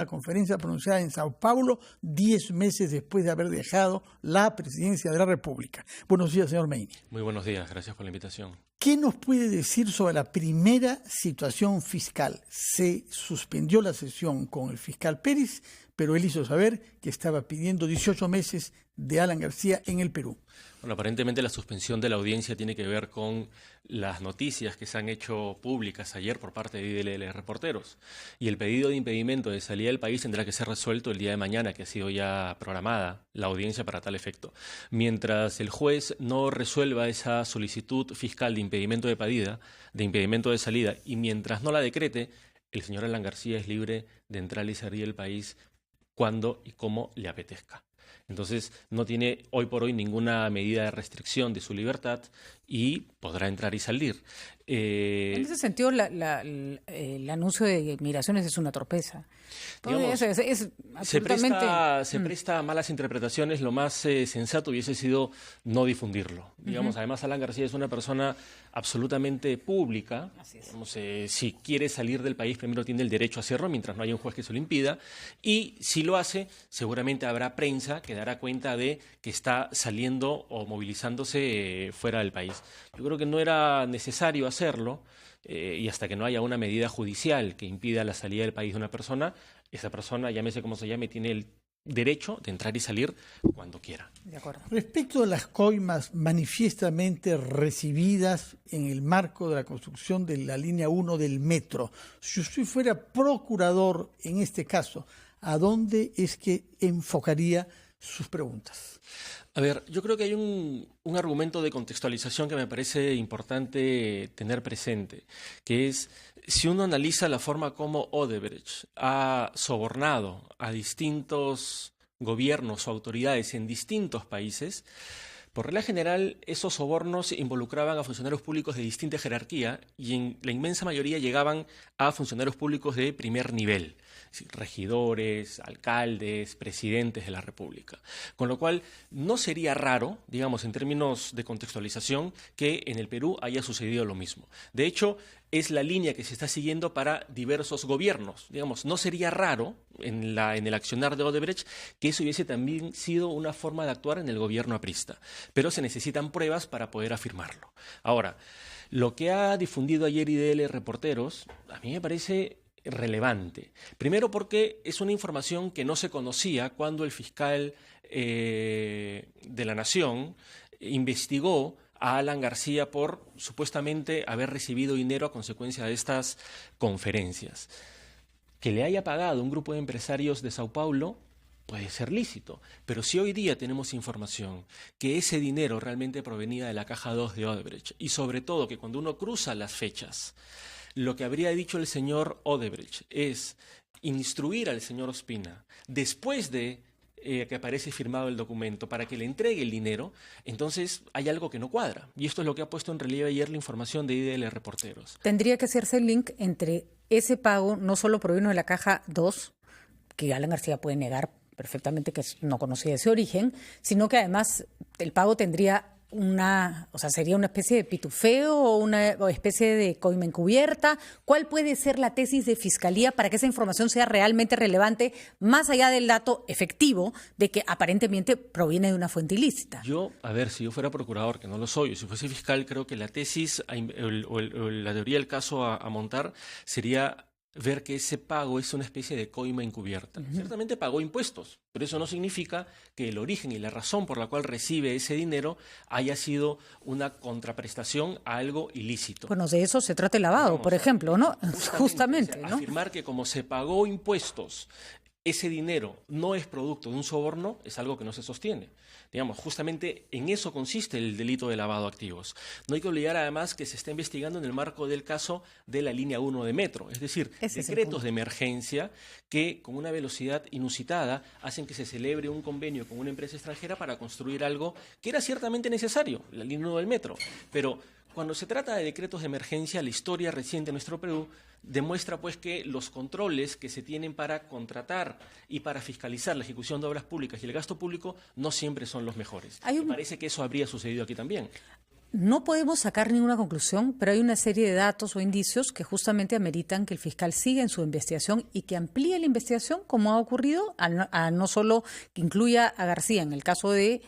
La conferencia pronunciada en Sao Paulo 10 meses después de haber dejado la presidencia de la República. Buenos días, señor Meini. Muy buenos días, gracias por la invitación. ¿Qué nos puede decir sobre la primera situación fiscal? Se suspendió la sesión con el fiscal Pérez, pero él hizo saber que estaba pidiendo 18 meses de Alan García en el Perú. Bueno, aparentemente la suspensión de la audiencia tiene que ver con las noticias que se han hecho públicas ayer por parte de IDL Reporteros. Y el pedido de impedimento de salida del país tendrá que ser resuelto el día de mañana, que ha sido ya programada la audiencia para tal efecto. Mientras el juez no resuelva esa solicitud fiscal de impedimento de salida, y mientras no la decrete, el señor Alan García es libre de entrar y salir del país cuando y como le apetezca. Entonces, no tiene hoy por hoy ninguna medida de restricción de su libertad y podrá entrar y salir. En ese sentido, el anuncio de migraciones es una torpeza. Digamos, es absolutamente... se presta a malas interpretaciones. Lo más sensato hubiese sido no difundirlo. Digamos, además, Alan García es una persona absolutamente pública. Digamos, si quiere salir del país, primero tiene el derecho a hacerlo, mientras no haya un juez que se lo impida. Y si lo hace, seguramente habrá prensa que dará cuenta de que está saliendo o movilizándose fuera del país. Yo creo que no era necesario hacerlo, y hasta que no haya una medida judicial que impida la salida del país de una persona, esa persona, llámese como se llame, tiene el derecho de entrar y salir cuando quiera. De acuerdo. Respecto a las coimas manifiestamente recibidas en el marco de la construcción de la línea 1 del metro, si usted fuera procurador en este caso, ¿a dónde es que enfocaría sus preguntas? A ver, yo creo que hay un argumento de contextualización que me parece importante tener presente, que es, si uno analiza la forma como Odebrecht ha sobornado a distintos gobiernos o autoridades en distintos países, por regla general, esos sobornos involucraban a funcionarios públicos de distinta jerarquía y en la inmensa mayoría llegaban a funcionarios públicos de primer nivel, es decir, regidores, alcaldes, presidentes de la República. Con lo cual, no sería raro, digamos, en términos de contextualización, que en el Perú haya sucedido lo mismo. De hecho, es la línea que se está siguiendo para diversos gobiernos. Digamos, no sería raro en el accionar de Odebrecht que eso hubiese también sido una forma de actuar en el gobierno aprista. Pero se necesitan pruebas para poder afirmarlo. Ahora, lo que ha difundido ayer IDL Reporteros, a mí me parece relevante. Primero porque es una información que no se conocía cuando el fiscal de la Nación investigó a Alan García por supuestamente haber recibido dinero a consecuencia de estas conferencias. Que le haya pagado un grupo de empresarios de Sao Paulo puede ser lícito, pero si hoy día tenemos información que ese dinero realmente provenía de la caja 2 de Odebrecht y sobre todo que cuando uno cruza las fechas, lo que habría dicho el señor Odebrecht es instruir al señor Ospina después de que aparece firmado el documento para que le entregue el dinero, entonces hay algo que no cuadra. Y esto es lo que ha puesto en relieve ayer la información de IDL Reporteros. Tendría que hacerse el link entre ese pago, no solo provino de la caja 2, que Alan García puede negar perfectamente que no conocía ese origen, sino que además el pago tendría sería una especie de pitufeo o una especie de coima encubierta. ¿Cuál puede ser la tesis de Fiscalía para que esa información sea realmente relevante, más allá del dato efectivo de que aparentemente proviene de una fuente ilícita? Si yo fuera procurador, que no lo soy, o si fuese fiscal, creo que la tesis o la teoría del caso a montar sería ver que ese pago es una especie de coima encubierta. Ciertamente pagó impuestos, pero eso no significa que el origen y la razón por la cual recibe ese dinero haya sido una contraprestación a algo ilícito. Bueno, de eso se trata el lavado, por ejemplo, ¿no? Justamente, ¿no? Afirmar que como se pagó impuestos, ese dinero no es producto de un soborno es algo que no se sostiene. Digamos, justamente en eso consiste el delito de lavado de activos. No hay que olvidar además que se está investigando en el marco del caso de la línea 1 de metro, es decir, decretos de emergencia que con una velocidad inusitada hacen que se celebre un convenio con una empresa extranjera para construir algo que era ciertamente necesario, la línea 1 del metro, pero cuando se trata de decretos de emergencia, la historia reciente de nuestro Perú demuestra pues que los controles que se tienen para contratar y para fiscalizar la ejecución de obras públicas y el gasto público no siempre son los mejores. Me parece que eso habría sucedido aquí también. No podemos sacar ninguna conclusión, pero hay una serie de datos o indicios que justamente ameritan que el fiscal siga en su investigación y que amplíe la investigación, como ha ocurrido, a no solo que incluya a García en el caso de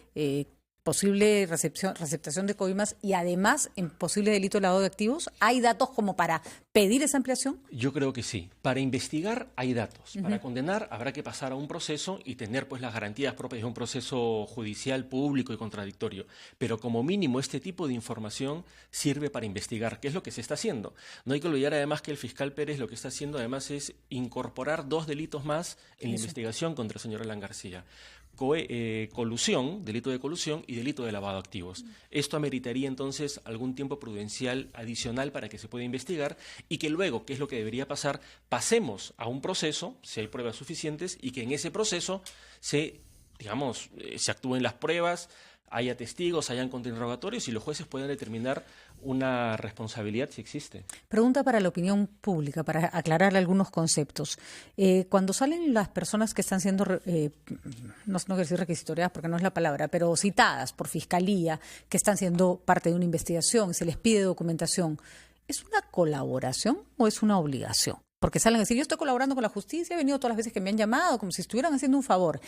posible receptación de coimas y además en posible delito de lavado de activos. ¿Hay datos como para pedir esa ampliación? Yo creo que sí. Para investigar hay datos. Para condenar habrá que pasar a un proceso y tener pues las garantías propias de un proceso judicial público y contradictorio. Pero como mínimo este tipo de información sirve para investigar, que es lo que se está haciendo. No hay que olvidar además que el fiscal Pérez lo que está haciendo además es incorporar 2 delitos más en la investigación contra el señor Alan García. Colusión, delito de colusión y delito de lavado de activos. Esto ameritaría entonces algún tiempo prudencial adicional para que se pueda investigar y que luego, que es lo que debería pasar, pasemos a un proceso, si hay pruebas suficientes, y que en ese proceso se actúen las pruebas, haya testigos, hayan contrainterrogatorios y los jueces puedan determinar una responsabilidad si existe. Pregunta para la opinión pública, para aclarar algunos conceptos. Cuando salen las personas que están siendo, no quiero decir requisitoriadas porque no es la palabra, pero citadas por fiscalía, que están siendo parte de una investigación, se les pide documentación, ¿es una colaboración o es una obligación? Porque salen a decir, yo estoy colaborando con la justicia, he venido todas las veces que me han llamado, como si estuvieran haciendo un favor.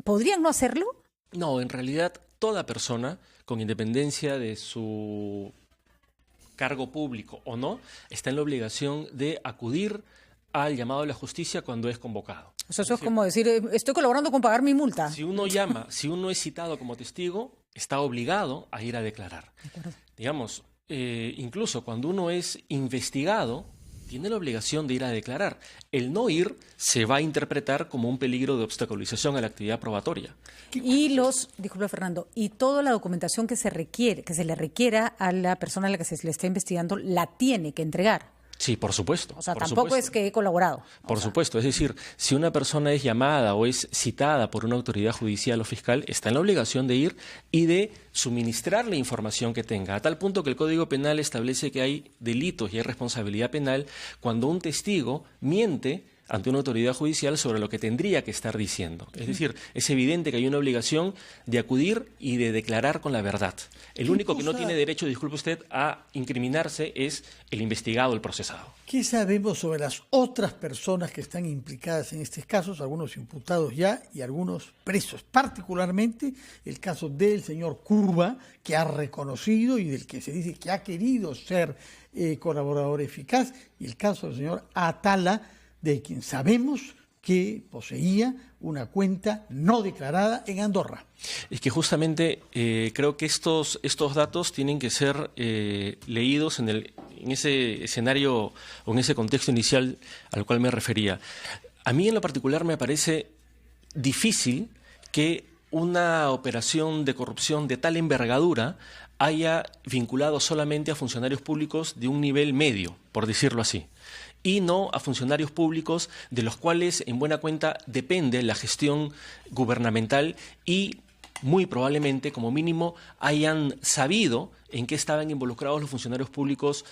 ¿Podrían no hacerlo? No, en realidad toda persona, con independencia de su cargo público o no, está en la obligación de acudir al llamado de la justicia cuando es convocado. O sea, eso es como decir, estoy colaborando con pagar mi multa. Si uno llama, si uno es citado como testigo, está obligado a ir a declarar. Digamos, incluso cuando uno es investigado, tiene la obligación de ir a declarar. El no ir se va a interpretar como un peligro de obstaculización a la actividad probatoria. Disculpe Fernando, y toda la documentación que se le requiera a la persona a la que se le está investigando, la tiene que entregar. Sí, por supuesto. O sea, tampoco es que he colaborado. Por supuesto, es decir, si una persona es llamada o es citada por una autoridad judicial o fiscal, está en la obligación de ir y de suministrar la información que tenga, a tal punto que el Código Penal establece que hay delitos y hay responsabilidad penal cuando un testigo miente ante una autoridad judicial sobre lo que tendría que estar diciendo. Es decir, es evidente que hay una obligación de acudir y de declarar con la verdad. El único que no tiene derecho, disculpe usted, a incriminarse es el investigado, el procesado. ¿Qué sabemos sobre las otras personas que están implicadas en estos casos? Algunos imputados ya y algunos presos. Particularmente el caso del señor Curva, que ha reconocido y del que se dice que ha querido ser colaborador eficaz, y el caso del señor Atala, de quien sabemos que poseía una cuenta no declarada en Andorra. Es que justamente creo que estos datos tienen que ser leídos en ese escenario o en ese contexto inicial al cual me refería. A mí en lo particular me parece difícil que una operación de corrupción de tal envergadura haya vinculado solamente a funcionarios públicos de un nivel medio, por decirlo así, y no a funcionarios públicos de los cuales en buena cuenta depende la gestión gubernamental y muy probablemente, como mínimo, hayan sabido en qué estaban involucrados los funcionarios públicos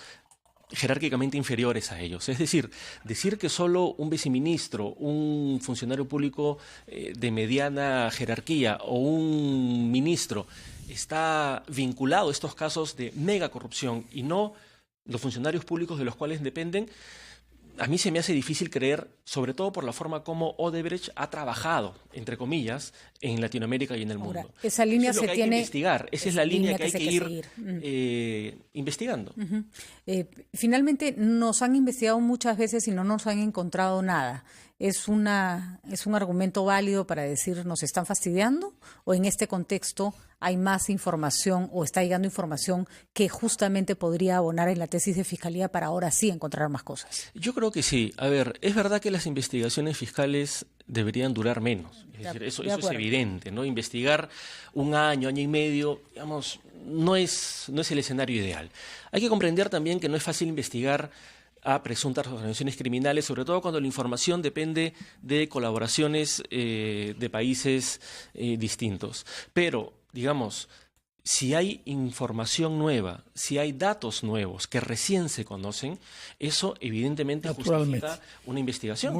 jerárquicamente inferiores a ellos. Es decir que solo un viceministro, un funcionario público de mediana jerarquía o un ministro está vinculado a estos casos de mega corrupción y no los funcionarios públicos de los cuales dependen, a mí se me hace difícil creer, sobre todo por la forma como Odebrecht ha trabajado, entre comillas, en Latinoamérica y en el mundo. Ahora, esa línea eso es lo que hay que investigar, esa es la línea que hay que ir investigando. Finalmente, nos han investigado muchas veces y no nos han encontrado nada. ¿Es un argumento válido para decir nos están fastidiando? ¿O en este contexto hay más información o está llegando información que justamente podría abonar en la tesis de fiscalía para ahora sí encontrar más cosas? Yo creo que sí. A ver, es verdad que las investigaciones fiscales deberían durar menos. Es decir, eso es evidente, ¿no? Investigar un año y medio, digamos, no es el escenario ideal. Hay que comprender también que no es fácil investigar a presuntas organizaciones criminales, sobre todo cuando la información depende de colaboraciones de países distintos. Pero, digamos, si hay información nueva, si hay datos nuevos que recién se conocen, eso evidentemente justifica una investigación.